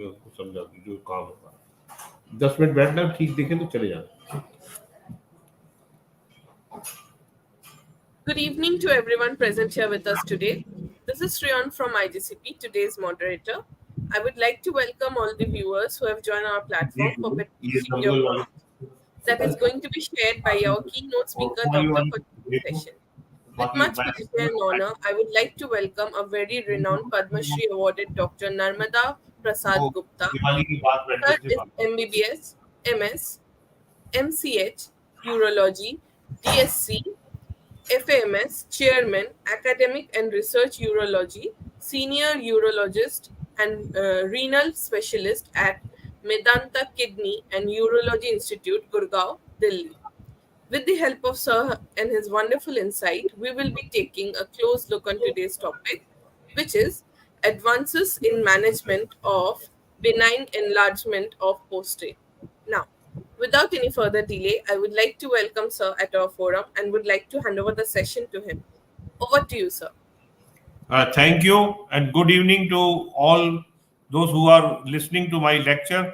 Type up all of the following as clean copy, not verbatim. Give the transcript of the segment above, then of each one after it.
उनको समझा दो जो काम होगा। 10 मिनट बैठना, ठीक देखें तो चले जाना। Good evening to everyone present here with us today. This is Shreyan from IGCP, today's moderator. I would like to welcome all the viewers who have joined our platform for beneficiary your point that is going to be shared by our keynote speaker, Doctor, for today's session. With much pleasure and honor, I would like to welcome a very renowned Padma Shri awarded Dr. Narmada Prasad Gupta. Sir is MBBS, MS, MCH, Urology, DSc, FAMS, Chairman, Academic and Research Urology, Senior Urologist and Renal Specialist at Medanta Kidney and Urology Institute, Gurgaon, Delhi. With the help of Sir and his wonderful insight, we will be taking a close look on today's topic, which is advances in management of benign enlargement of prostate. Now, without any further delay, I would like to welcome Sir at our forum and would like to hand over the session to him. Over to you, Sir. Thank you and good evening to all those who are listening to my lecture.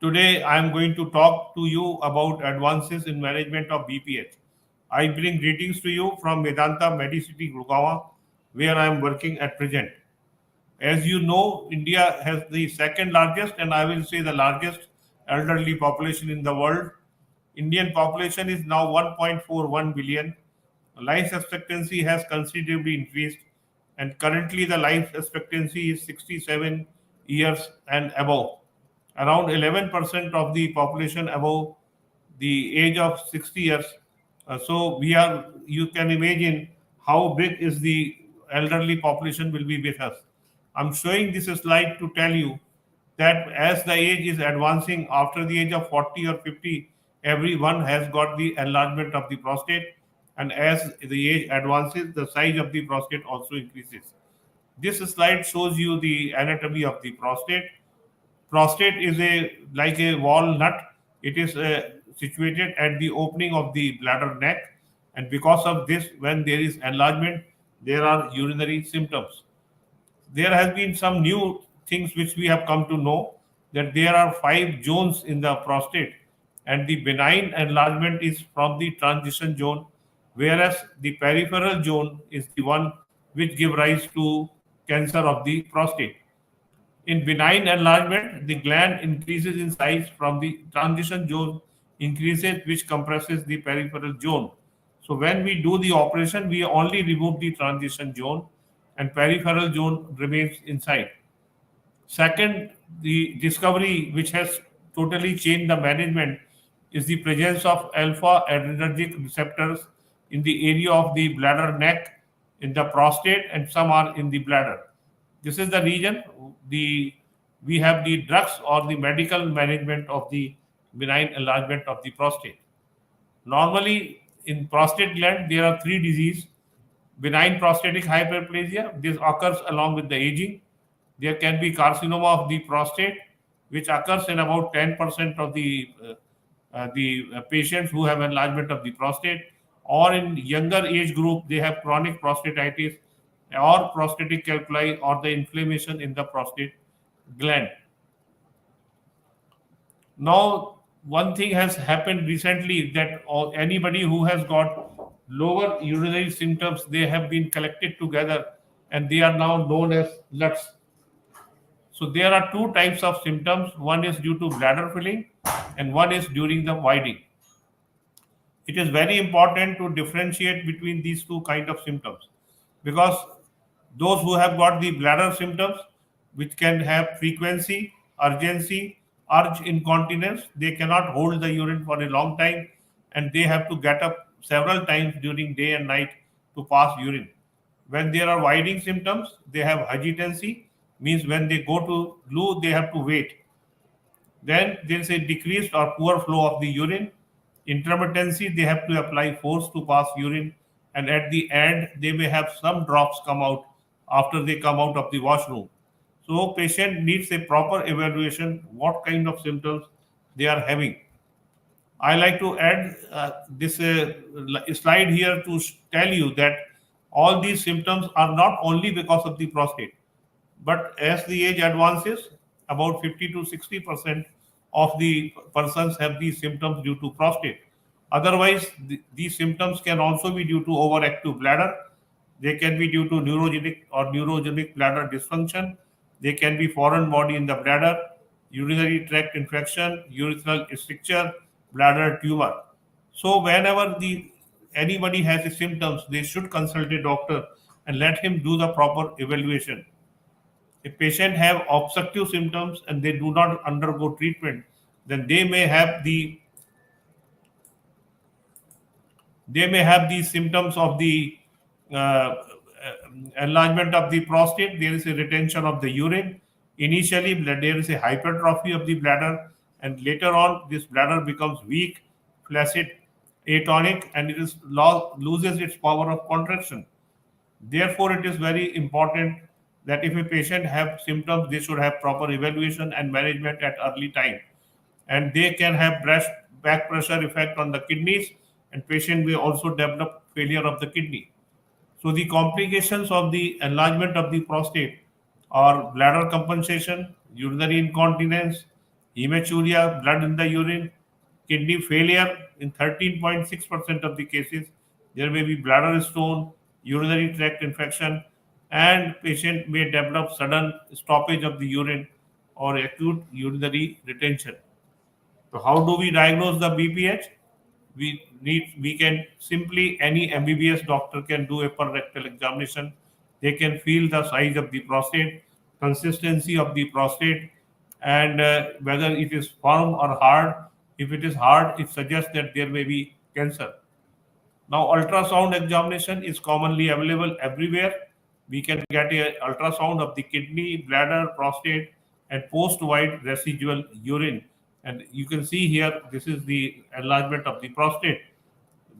Today I am going to talk to you about advances in management of BPH. I bring greetings to you from Vedanta Medicity, Gurgaon, where I am working at present. As you know, India has the second largest and I will say the largest elderly population in the world. Indian population is now 1.41 billion. Life expectancy has considerably increased, and currently the life expectancy is 67 years and above. Around 11% of the population above the age of 60 years. You can imagine how big is the elderly population will be with us. I'm showing this slide to tell you that as the age is advancing, after the age of 40 or 50, everyone has got the enlargement of the prostate, and as the age advances, the size of the prostate also increases. This slide shows you the anatomy of the prostate. Prostate is like a walnut. It is situated at the opening of the bladder neck, and because of this, when there is enlargement, there are urinary symptoms. There has been some new things which we have come to know, that there are 5 zones in the prostate, and the benign enlargement is from the transition zone, whereas the peripheral zone is the one which give rise to cancer of the prostate. In benign enlargement, the gland increases in size from the transition zone increases, which compresses the peripheral zone. So when we do the operation, we only remove the transition zone and peripheral zone remains inside. Second, the discovery which has totally changed the management is the presence of alpha adrenergic receptors in the area of the bladder neck, in the prostate, and some are in the bladder. This is the region we have the drugs or the medical management of the benign enlargement of the prostate. Normally, in prostate gland, there are three diseases. Benign prostatic hyperplasia, this occurs along with the aging. There can be carcinoma of the prostate, which occurs in about 10% of the patients who have enlargement of the prostate, or in younger age group, they have chronic prostatitis or prostatic calculi or the inflammation in the prostate gland. Now, one thing has happened recently that anybody who has got lower urinary symptoms, they have been collected together and they are now known as LUTS. So there are two types of symptoms. One is due to bladder filling and one is during the voiding. It is very important to differentiate between these two kind of symptoms, because those who have got the bladder symptoms, which can have frequency, urgency, urge incontinence, they cannot hold the urine for a long time and they have to get up several times during day and night to pass urine. When there are voiding symptoms, they have hesitancy, means when they go to loo, they have to wait. Then there is a decreased or poor flow of the urine. Intermittency, they have to apply force to pass urine, and at the end, they may have some drops come out after they come out of the washroom. So, patient needs a proper evaluation what kind of symptoms they are having. I like to add this slide here to tell you that all these symptoms are not only because of the prostate, but as the age advances, about 50 to 60% of the persons have these symptoms due to prostate. Otherwise, these symptoms can also be due to overactive bladder. They can be due to neurogenic bladder dysfunction. They can be foreign body in the bladder, urinary tract infection, urethral stricture, bladder tumor. So whenever the anybody has the symptoms, they should consult a doctor and let him do the proper evaluation. If patient have obstructive symptoms and they do not undergo treatment, then they may have these symptoms of the uh, enlargement of the prostate. There is a retention of the urine. Initially, there is a hypertrophy of the bladder, and later on, this bladder becomes weak, flaccid, atonic, and loses its power of contraction. Therefore, it is very important that if a patient have symptoms, they should have proper evaluation and management at early time. And they can have back pressure effect on the kidneys, and patient may also develop failure of the kidney. So the complications of the enlargement of the prostate are bladder compensation, urinary incontinence, hematuria, blood in the urine, kidney failure in 13.6% of the cases. There may be bladder stone, urinary tract infection, and patient may develop sudden stoppage of the urine or acute urinary retention. So how do we diagnose the BPH? We can simply, any MBBS doctor can do a per rectal examination. They can feel the size of the prostate, consistency of the prostate, and whether it is firm or hard. If it is hard, it suggests that there may be cancer. Now, ultrasound examination is commonly available everywhere. We can get a ultrasound of the kidney, bladder, prostate, and post-void residual urine. And you can see here, this is the enlargement of the prostate.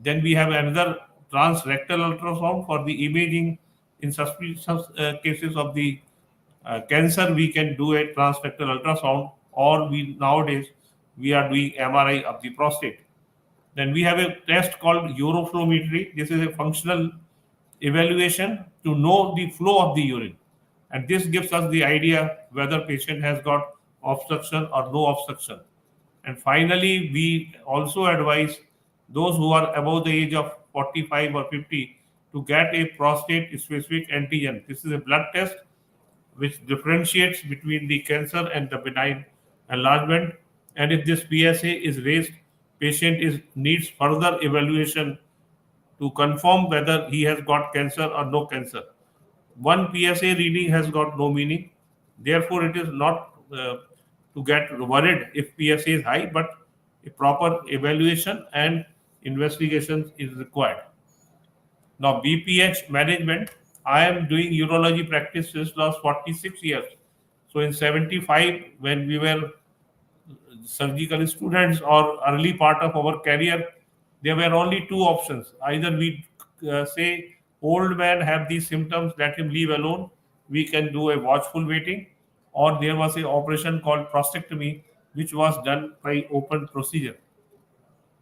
Then we have another transrectal ultrasound for the imaging in suspicious cases of the cancer. We can do a transrectal ultrasound, or we nowadays we are doing MRI of the prostate. Then we have a test called uroflowmetry. This is a functional evaluation to know the flow of the urine. And this gives us the idea whether patient has got obstruction or no obstruction. And finally, we also advise those who are above the age of 45 or 50 to get a prostate specific antigen. This is a blood test which differentiates between the cancer and the benign enlargement. And if this PSA is raised, patient needs further evaluation to confirm whether he has got cancer or no cancer. One PSA reading has got no meaning. Therefore, it is not to get worried if PSA is high, but a proper evaluation and investigation is required. Now, BPH management, I am doing urology practice since last 46 years. So in 75, when we were surgical students or early part of our career, there were only two options. Either we say, old man have these symptoms, let him leave alone. We can do a watchful waiting. Or there was a operation called prostatectomy, which was done by open procedure.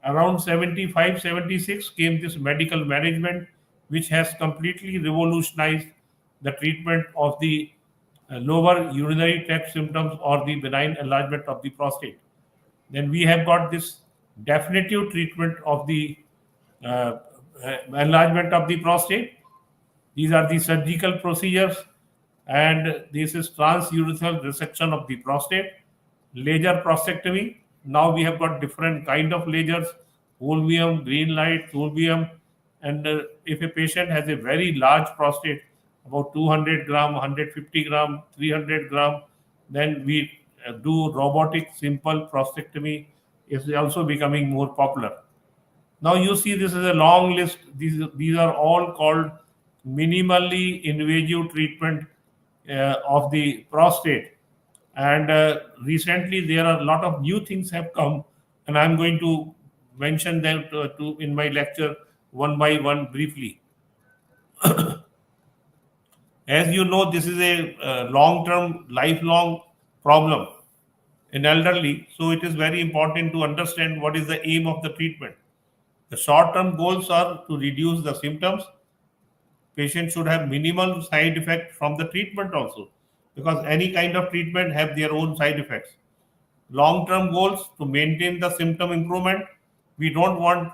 Around 75, 76 came this medical management, which has completely revolutionized the treatment of the lower urinary tract symptoms or the benign enlargement of the prostate. Then we have got this definitive treatment of the uh, enlargement of the prostate. These are the surgical procedures, and this is transurethral resection of the prostate, laser prostatectomy. Now we have got different kind of lasers, holmium, green light, thorium, and if a patient has a very large prostate, about 200 gram, 150 gram, 300 gram, then we do robotic simple prostatectomy. Is also becoming more popular. Now you see this is a long list. These are all called minimally invasive treatment of the prostate. And recently there are a lot of new things have come, and I'm going to mention them to in my lecture one by one briefly. As you know, this is a long-term, lifelong problem in elderly. So it is very important to understand what is the aim of the treatment. The short-term goals are to reduce the symptoms. Patient should have minimal side effect from the treatment also. because any kind of treatment have their own side effects. Long-term goals to maintain the symptom improvement. We don't want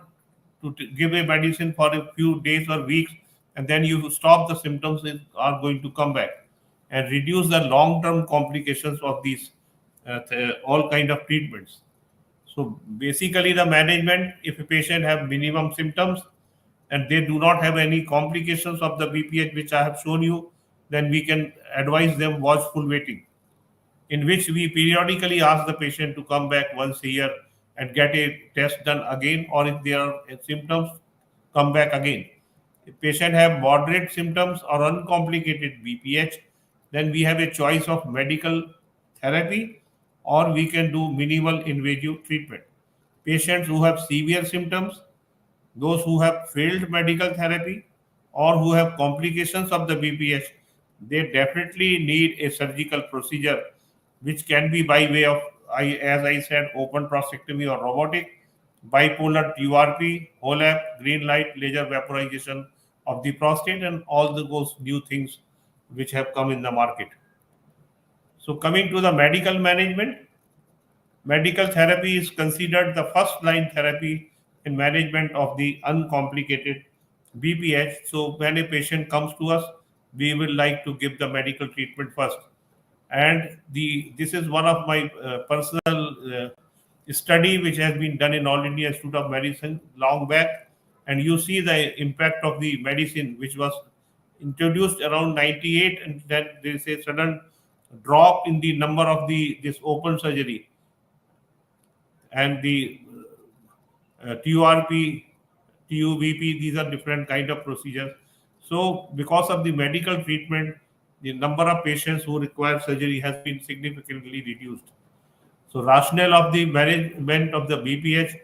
to give a medicine for a few days or weeks and then you stop, the symptoms are going to come back, and reduce the long-term complications of these all kind of treatments. So basically the management, if a patient have minimum symptoms and they do not have any complications of the BPH which I have shown you, then we can advise them watchful waiting, in which we periodically ask the patient to come back once a year and get a test done again, or if there are symptoms, come back again. If patient have moderate symptoms or uncomplicated BPH, then we have a choice of medical therapy or we can do minimal invasive treatment. Patients who have severe symptoms, those who have failed medical therapy or who have complications of the BPH, they definitely need a surgical procedure, which can be by way of, as I said, open prostatectomy or robotic, bipolar TURP, HOLAP, green light, laser vaporization of the prostate, and all those new things which have come in the market. So, coming to the medical management, medical therapy is considered the first line therapy in management of the uncomplicated BPH. So when a patient comes to us, we will like to give the medical treatment first. And this is one of my personal study which has been done in All India Institute of Medicine long back, and you see the impact of the medicine which was introduced around 98, and then there is a sudden drop in the number of the this open surgery and the TURP, TUVP, these are different kind of procedures. So because of the medical treatment, the number of patients who require surgery has been significantly reduced. So rationale of the management of the BPH,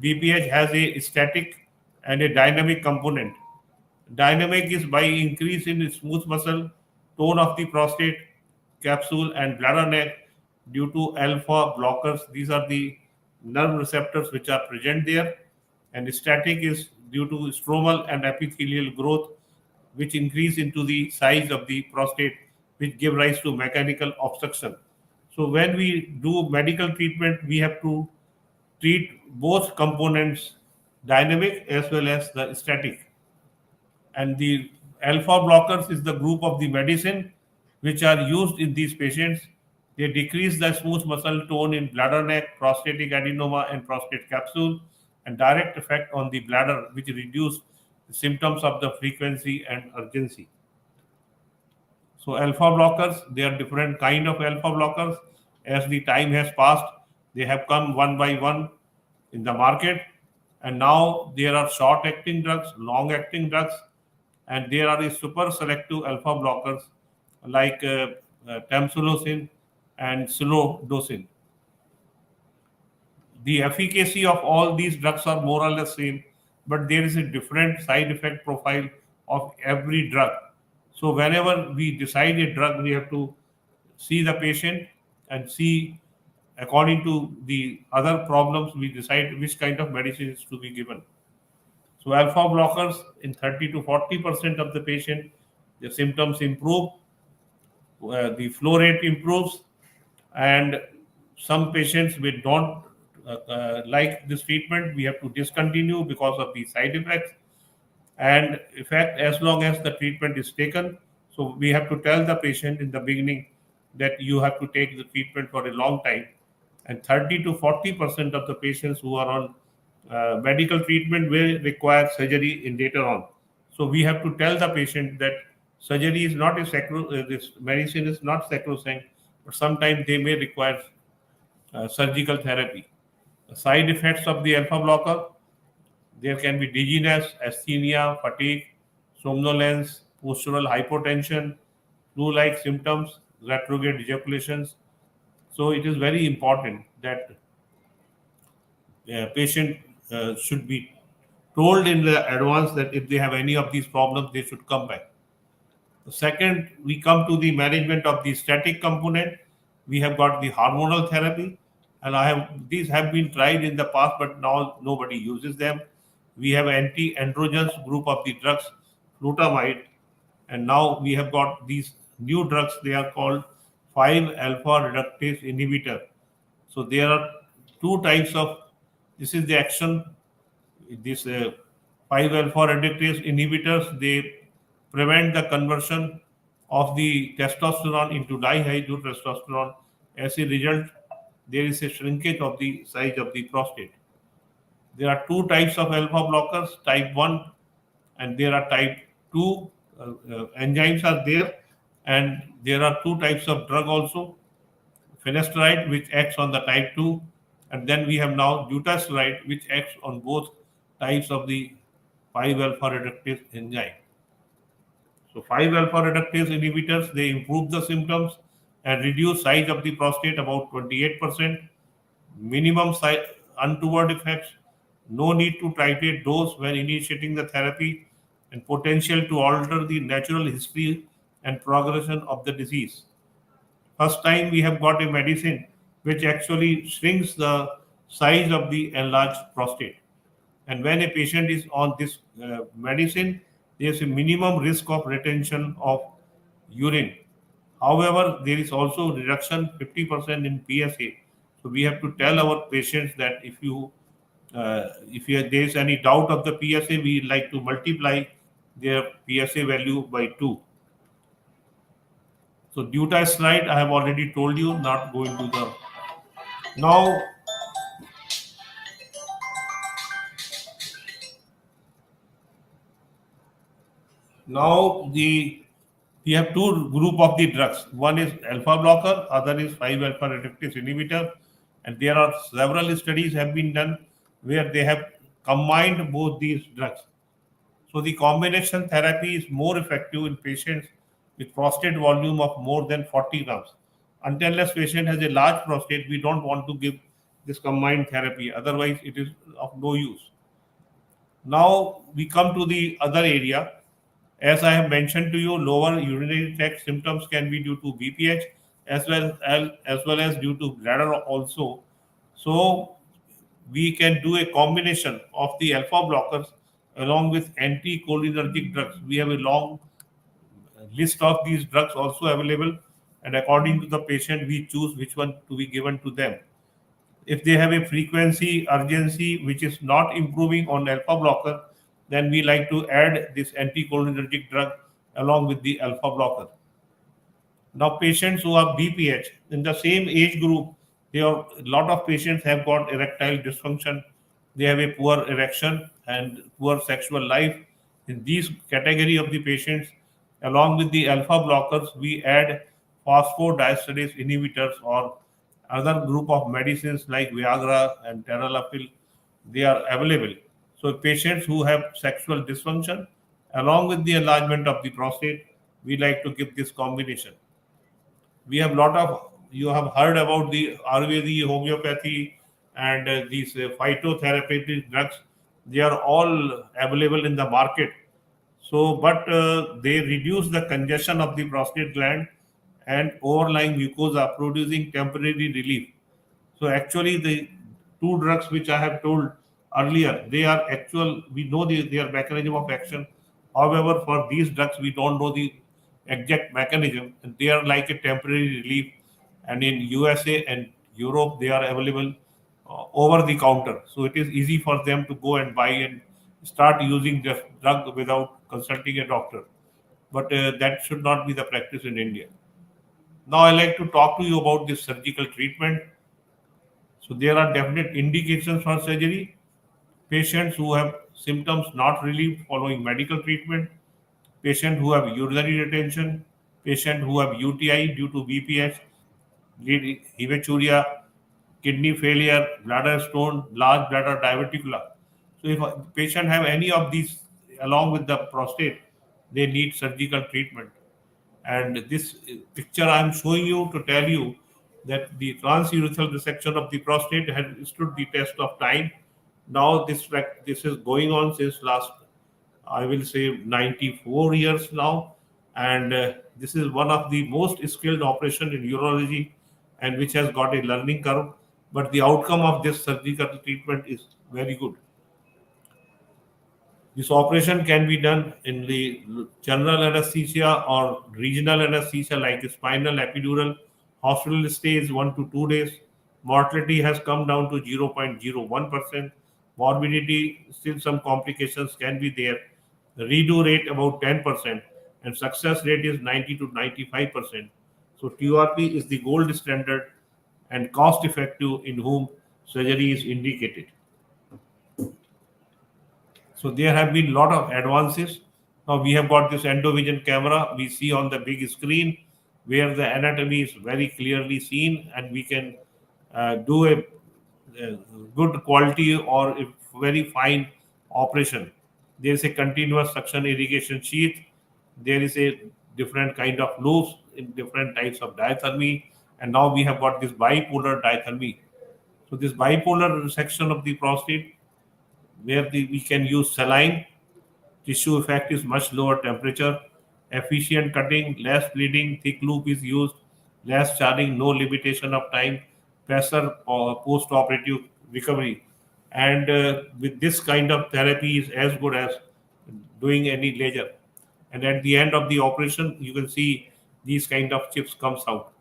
BPH has a static and a dynamic component. Dynamic is by increase in smooth muscle tone of the prostate, capsule, and bladder neck due to alpha blockers. These are the nerve receptors which are present there. And static is due to stromal and epithelial growth, which increase into the size of the prostate, which give rise to mechanical obstruction. So when we do medical treatment, we have to treat both components, dynamic as well as the static. And the alpha blockers is the group of the medicine which are used in these patients. They decrease the smooth muscle tone in bladder neck, prostatic adenoma, and prostate capsule, and direct effect on the bladder, which reduce the symptoms of the frequency and urgency. So alpha blockers, they are different kind of alpha blockers. As the time has passed, they have come one by one in the market, and now there are short acting drugs, long acting drugs, and there are super selective alpha blockers like tamsulosin and silodosin. The efficacy of all these drugs are more or less same, but there is a different side effect profile of every drug. So whenever we decide a drug, we have to see the patient and see according to the other problems, we decide which kind of medicine is to be given. So alpha blockers in 30 to 40% of the patient, the symptoms improve, the flow rate improves, and some patients we don't like this treatment, we have to discontinue because of the side effects and effect as long as the treatment is taken. So we have to tell the patient in the beginning that you have to take the treatment for a long time. And 30 to 40% of the patients who are on medical treatment will require surgery in later on. So we have to tell the patient that surgery is not this medicine is not sacrosanct, but sometimes they may require surgical therapy. The side effects of the alpha blocker, there can be dizziness, asthenia, fatigue, somnolence, postural hypotension, flu-like symptoms, retrograde ejaculations. So it is very important that patient should be told in the advance that if they have any of these problems, they should come back. The second, we come to the management of the static component. We have got the hormonal therapy, and these have been tried in the past, but now nobody uses them. We have anti-androgens group of the drugs, flutamide, and now we have got these new drugs. They are called 5-alpha reductase inhibitor. So there are two types of. This is the action. This 5-alpha reductase inhibitors, they prevent the conversion of the testosterone into dihydrotestosterone. As a result, there is a shrinkage of the size of the prostate. There are two types of alpha blockers, type 1 and there are type 2. Enzymes are there, and there are two types of drug also, finasteride which acts on the type 2, and then we have now dutasteride which acts on both types of the 5-alpha reductase enzyme. So 5-alpha reductase inhibitors, they improve the symptoms and reduce size of the prostate about 28%. Minimum untoward effects, no need to titrate dose when initiating the therapy, and potential to alter the natural history and progression of the disease. First time we have got a medicine which actually shrinks the size of the enlarged prostate. And when a patient is on this medicine, there's a minimum risk of retention of urine. However, there is also reduction 50% in PSA. So we have to tell our patients that if there is any doubt of the PSA, we like to multiply their PSA value by 2. So dutasteride, I have already told you, not going to the now. Now we have two group of the drugs. One is alpha blocker, other is 5-alpha reductase inhibitor, and there are several studies have been done where they have combined both these drugs. So the combination therapy is more effective in patients with prostate volume of more than 40 grams. Until unless patient has a large prostate, we don't want to give this combined therapy. Otherwise, it is of no use. Now we come to the other area. As I have mentioned to you, lower urinary tract symptoms can be due to BPH as well as due to bladder also. So we can do a combination of the alpha blockers along with anticholinergic drugs. We have a long list of these drugs also available, and according to the patient, we choose which one to be given to them. If they have a frequency urgency which is not improving on alpha blocker, then we like to add this anticholinergic drug along with the alpha blocker. Now, patients who have BPH in the same age group, there are a lot of patients have got erectile dysfunction. They have a poor erection and poor sexual life. In these category of the patients, along with the alpha blockers, we add phosphodiesterase inhibitors or other group of medicines like Viagra and Tenofovir. They are available. So patients who have sexual dysfunction, along with the enlargement of the prostate, we like to give this combination. We have lot of, you have heard about the Ayurvedic homeopathy and these phytotherapeutic drugs. They are all available in the market. So, but they reduce the congestion of the prostate gland and overlying mucosa, producing temporary relief. So actually, the two drugs which I have told earlier, they are actual. We know their mechanism of action. However, for these drugs, we don't know the exact mechanism, and they are like a temporary relief. And in USA and Europe, they are available over the counter. So it is easy for them to go and buy and start using the drug without consulting a doctor. But that should not be the practice in India. Now, I like to talk to you about this surgical treatment. So there are definite indications for surgery. Patients who have symptoms not relieved following medical treatment, patients who have urinary retention, patients who have UTI due to BPH, hematuria, kidney failure, bladder stone, large bladder diverticula. So if a patient have any of these along with the prostate, they need surgical treatment. And this picture I am showing you to tell you that the transurethral resection of the prostate has stood the test of time. Now this is going on since last, I will say, 94 years now, and this is one of the most skilled operation in urology, and which has got a learning curve. But the outcome of this surgical treatment is very good. This operation can be done in the general anesthesia or regional anesthesia like spinal, epidural. Hospital stays 1 to 2 days. Mortality has come down to 0.01%. Morbidity, still some complications can be there. The redo rate about 10%, and success rate is 90 to 95%. So TURP is the gold standard and cost effective in whom surgery is indicated. So there have been a lot of advances. Now we have got this endovision camera. We see on the big screen where the anatomy is very clearly seen, and we can do a good quality or a very fine operation. There is a continuous suction irrigation sheath. There is a different kind of loops in different types of diathermy, and now we have got this bipolar diathermy. So this bipolar section of the prostate, where we can use saline. Tissue effect is much lower temperature, efficient cutting, less bleeding, thick loop is used, less charring, no limitation of time, faster post-operative recovery. And with this kind of therapy is as good as doing any laser. And at the end of the operation, you can see these kind of chips comes out.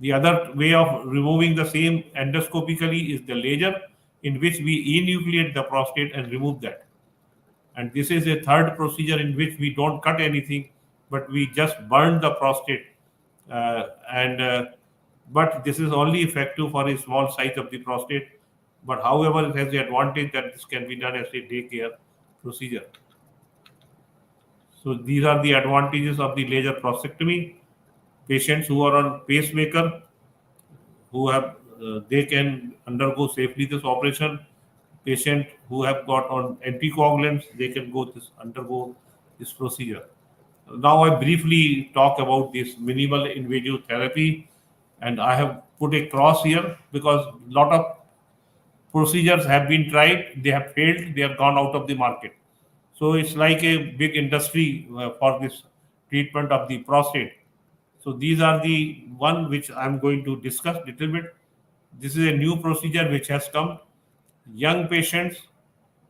The other way of removing the same endoscopically is the laser, in which we enucleate the prostate and remove that. And this is a third procedure in which we don't cut anything, but we just burn the prostate. And But this is only effective for a small size of the prostate. But however, it has the advantage that this can be done as a day care procedure. So these are the advantages of the laser prostatectomy. Patients who are on pacemaker, who have they can undergo safely this operation. Patient who have got on anticoagulants, they can undergo this procedure. Now I briefly talk about this minimal invasive therapy, and I have put a cross here because a lot of procedures have been tried, they have failed, they have gone out of the market. So it's like a big industry for this treatment of the prostate. So these are the one which I'm going to discuss little bit. This is a new procedure which has come. Young patients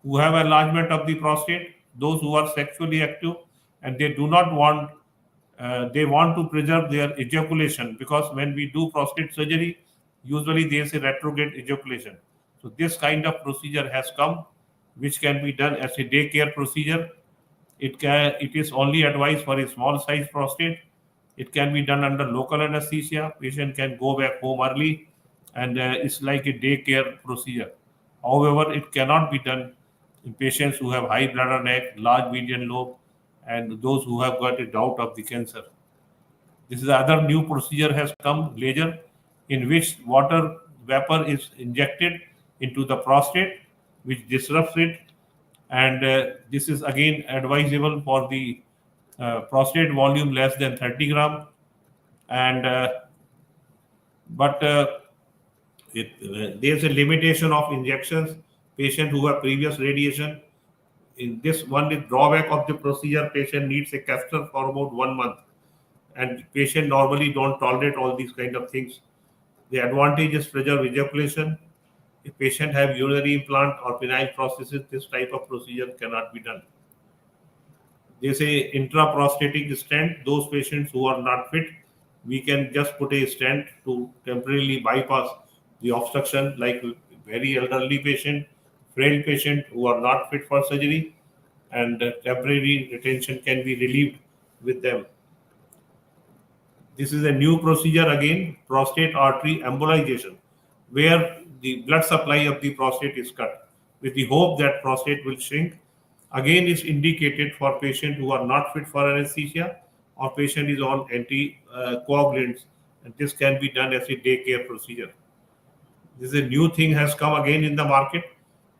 who have enlargement of the prostate, those who are sexually active, and they do not want, they want to preserve their ejaculation, because when we do prostate surgery, usually there is a retrograde ejaculation. So this kind of procedure has come, which can be done as a day care procedure. It is only advised for a small size prostate. It can be done under local anesthesia. Patient can go back home early, and it's like a day care procedure. However, it cannot be done in patients who have high bladder neck, large median lobe, and those who have got a doubt of the cancer. This is the other new procedure has come, laser, in which water vapor is injected into the prostate, which disrupts it. And this is again advisable for the prostate volume less than 30 gram. And but there's a limitation of injections. Patient who have previous radiation, in this one is drawback of the procedure, patient needs a catheter for about 1 month, and patient normally don't tolerate all these kind of things. The advantage is preserve ejaculation. If patient have urinary implant or penile prosthesis, this type of procedure cannot be done. They say intraprostatic stent, those patients who are not fit, we can just put a stent to temporarily bypass the obstruction, like very elderly patient, frail patient who are not fit for surgery, and temporary retention can be relieved with them. This is a new procedure again, prostate artery embolization, where the blood supply of the prostate is cut with the hope that prostate will shrink. Again, is indicated for patients who are not fit for anesthesia or patient is on anticoagulants, and this can be done as a day care procedure. This is a new thing has come again in the market,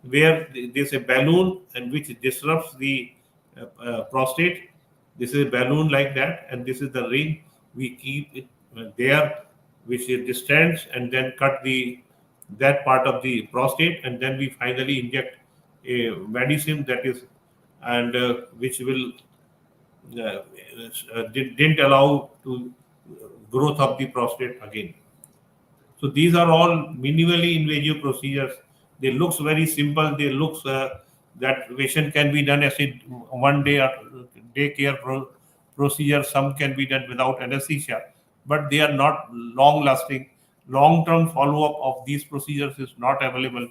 where there's a balloon and which disrupts the prostate. This is a balloon like that, and this is the ring. We keep it there, which is distends, and then cut the that part of the prostate, and then we finally inject a medicine that is, and which will didn't allow to growth of the prostate again. So these are all minimally invasive procedures. They looks very simple. They looks That patient can be done as a one day or day care procedure. Some can be done without anesthesia, but they are not long lasting. Long term follow up of these procedures is not available.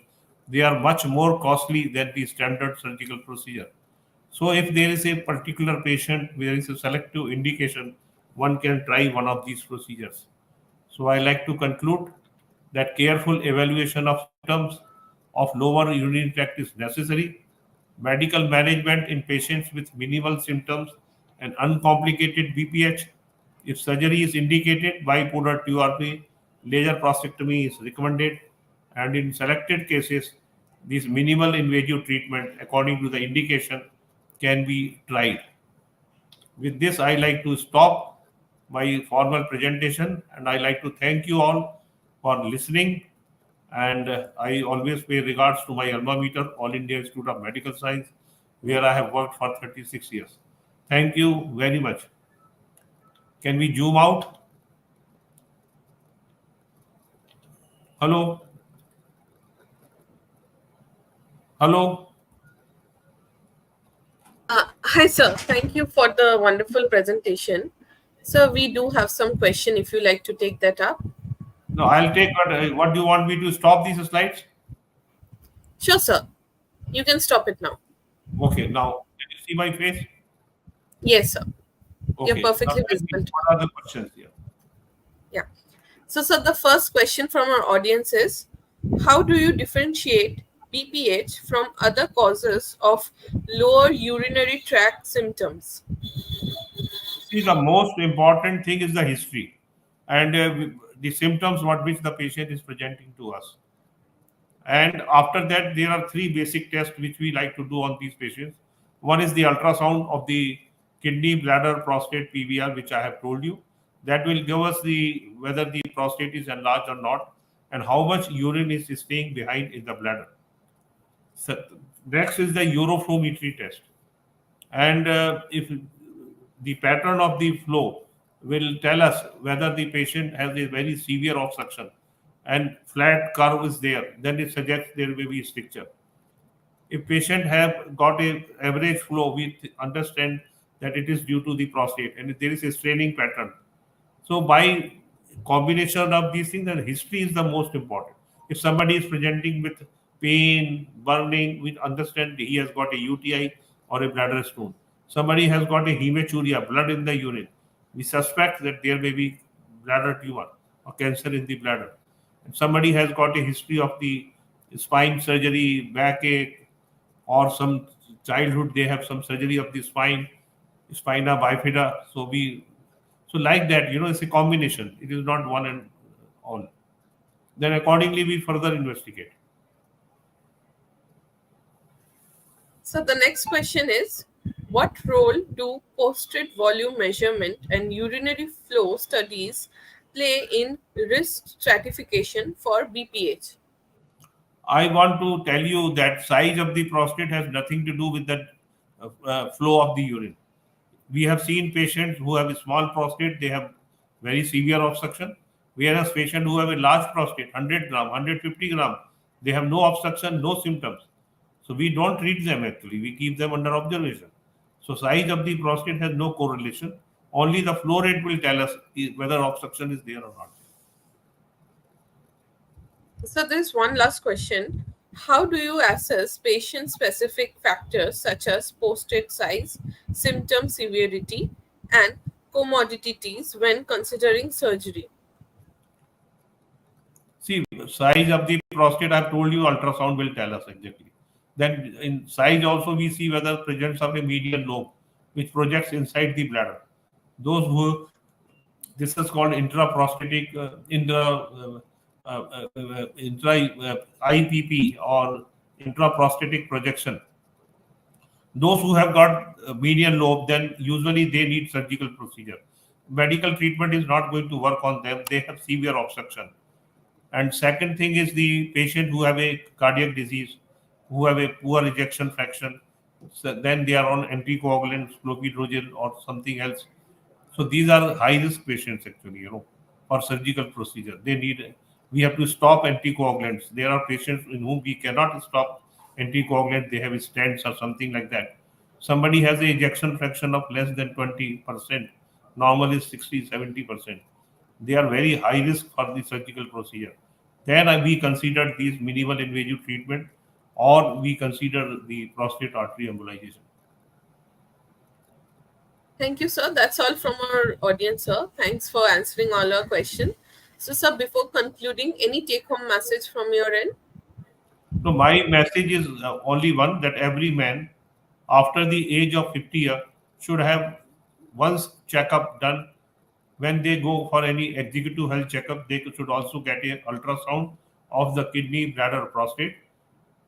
They are much more costly than the standard surgical procedure. So if there is a particular patient where is a selective indication, one can try one of these procedures. So I like to conclude that careful evaluation of symptoms of lower urinary tract is necessary. Medical management in patients with minimal symptoms and uncomplicated BPH. If surgery is indicated, bipolar TURP, laser prostatectomy is recommended, and in selected cases, this minimal invasive treatment according to the indication can be tried. With this, I like to stop my formal presentation and I like to thank you all for listening. And I always pay regards to my alma mater, All India Institute of Medical Science, where I have worked for 36 years. Thank you very much. Can we zoom out? Hello? Hello? Hi, sir. Thank you for the wonderful presentation. So we do have some question if you like to take that up. No, I'll take what do you want me to stop these slides? Sure, sir. You can stop it now. Okay, now can you see my face? Yes, sir. You're Okay, now perfectly tell me visible to what me. are the questions here? Yeah. So, sir, the first question from our audience is, how do you differentiate BPH from other causes of lower urinary tract symptoms? See, the most important thing is the history and the symptoms what which the patient is presenting to us. And after that, there are three basic tests which we like to do on these patients. One is the ultrasound of the kidney, bladder, prostate, PVR, which I have told you. That will give us the whether the prostate is enlarged or not, and how much urine is staying behind in the bladder. So, next is the uroflowmetry test, and if the pattern of the flow will tell us whether the patient has a very severe obstruction and flat curve is there, then it suggests there may be stricture. If patient have got a average flow, we understand that it is due to the prostate, and if there is a straining pattern, so by combination of these things, then history is the most important. If somebody is presenting with pain, burning, we understand he has got a UTI or a bladder stone. Somebody has got a hematuria, blood in the urine. We suspect that there may be bladder tumor or cancer in the bladder. And somebody has got a history of the spine surgery, backache, or some childhood they have some surgery of the spine, spina bifida. So like that, it's a combination. It is not one and all. Then accordingly we further investigate. So the next question is, what role do prostate volume measurement and urinary flow studies play in risk stratification for BPH? I want to tell you that size of the prostate has nothing to do with the flow of the urine. We have seen patients who have a small prostate, they have very severe obstruction. Whereas patients who have a large prostate, 100 gram, 150 gram, they have no obstruction, no symptoms. So we don't treat them actually, we keep them under observation. So size of the prostate has no correlation. Only the flow rate will tell us whether obstruction is there or not. So there's one last question. How do you assess patient-specific factors such as prostate size, symptom severity, and comorbidities when considering surgery? See, size of the prostate, I've told you, ultrasound will tell us exactly. Then in size also we see whether presence of a median lobe, which projects inside the bladder. Those who, this is called intraprostatic, IPP or intraprostatic projection. Those who have got median lobe, then usually they need surgical procedure. Medical treatment is not going to work on them. They have severe obstruction. And second thing is the patient who have a cardiac disease, who have a poor ejection fraction, so then they are on anticoagulants, clopidogrel or something else. So these are high risk patients actually, for surgical procedure. We have to stop anticoagulants. There are patients in whom we cannot stop anticoagulant, they have stents or something like that. Somebody has an ejection fraction of less than 20%, normal is 60-70%. They are very high risk for the surgical procedure. Then we consider these minimal invasive treatment, or we consider the prostate artery embolization. Thank you, sir. That's all from our audience, sir. Thanks for answering all our questions. So, sir, before concluding, any take-home message from your end? So my message is only one, that every man after the age of 50 years should have once checkup done. When they go for any executive health checkup, they should also get a ultrasound of the kidney, bladder, prostate.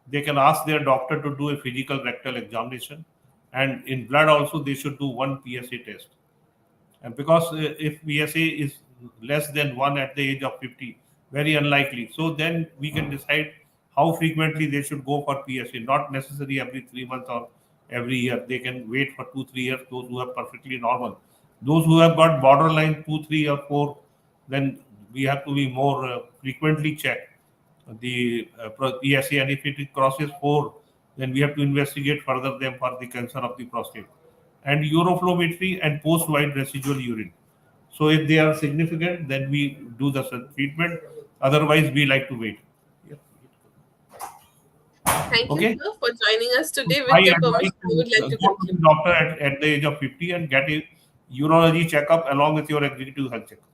They can ask their doctor to do a physical rectal examination, and in blood also they should do one PSA test. And because if PSA is less than 1 at the age of 50, very unlikely. So then we can decide how frequently they should go for PSA, not necessarily every 3 months or every year. They can wait for 2-3 years, those who are perfectly normal. Those who have got borderline 2, 3, or 4, then we have to be more frequently check the PSA, and if it crosses 4, then we have to investigate further them for the cancer of the prostate. And uroflowmetry and post-wide residual urine. So if they are significant, then we do the treatment. Otherwise, we like to wait. Thank you, Okay. sir, for joining us today. I With your advise permission, I would like to to go to the conclude. doctor at the age of 50 and get a urology checkup along with your executive health checkup.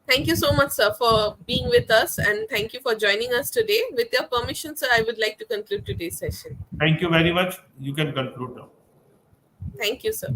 Thank you so much, sir, for being with us, and thank you for joining us today. With your permission, sir, I would like to conclude today's session. Thank you very much. You can conclude now. Thank you, sir.